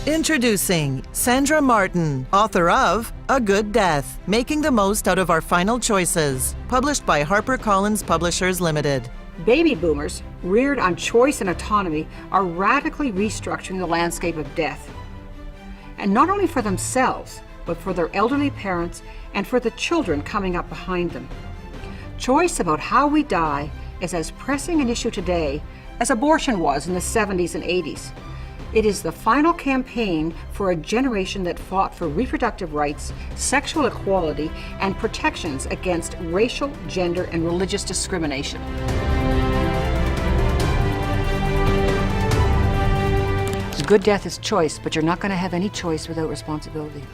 Introducing Sandra Martin, author of A Good Death, Making the Most Out of Our Final Choices, published by HarperCollins Publishers Limited. Baby boomers, reared on choice and autonomy, are radically restructuring the landscape of death. And not only for themselves, but for their elderly parents and for the children coming up behind them. Choice about how we die is as pressing an issue today as abortion was in the 70s and 80s. It is the final campaign for a generation that fought for reproductive rights, sexual equality, and protections against racial, gender, and religious discrimination. A good death is choice, but you're not going to have any choice without responsibility.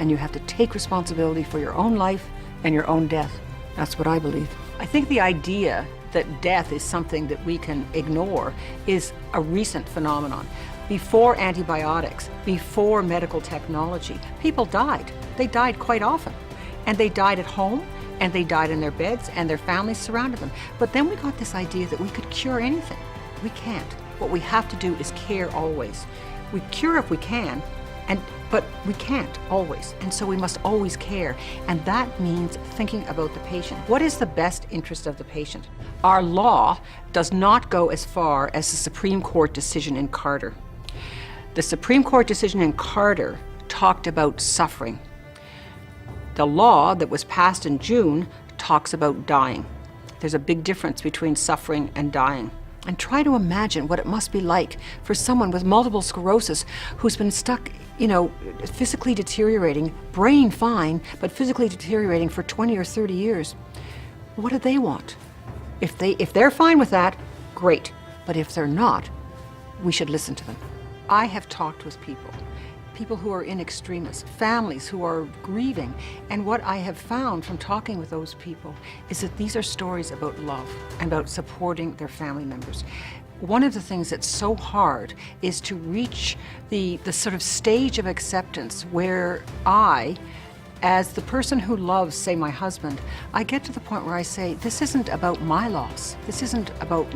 And you have to take responsibility for your own life and your own death. That's what I believe. I think the idea that death is something that we can ignore is a recent phenomenon. Before antibiotics, before medical technology, people died. They died quite often. And they died at home, and they died in their beds, and their families surrounded them. But then we got this idea that we could cure anything. We can't. What we have to do is care always. We cure if we can, but we can't always. And so we must always care. And that means thinking about the patient. What is the best interest of the patient? Our law does not go as far as the Supreme Court decision in Carter. The Supreme Court decision in Carter talked about suffering. The law that was passed in June talks about dying. There's a big difference between suffering and dying. And try to imagine what it must be like for someone with multiple sclerosis who's been stuck, physically deteriorating, brain fine, but physically deteriorating for 20 or 30 years. What do they want? If they're fine with that, great. But if they're not, we should listen to them. I have talked with people who are in extremis, families who are grieving, and what I have found from talking with those people is that these are stories about love and about supporting their family members. One of the things that's so hard is to reach the sort of stage of acceptance where I, as the person who loves, say, my husband, I get to the point where I say, this isn't about my loss. This isn't about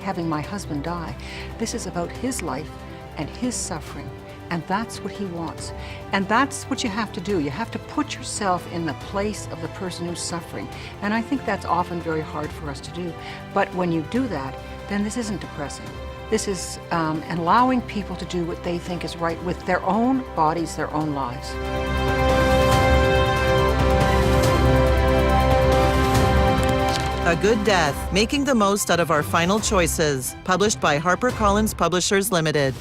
having my husband die. This is about his life and his suffering. And that's what he wants. And that's what you have to do. You have to put yourself in the place of the person who's suffering. And I think that's often very hard for us to do. But when you do that, then this isn't depressing. This is allowing people to do what they think is right with their own bodies, their own lives. A Good Death, Making the Most Out of Our Final Choices, published by HarperCollins Publishers Limited.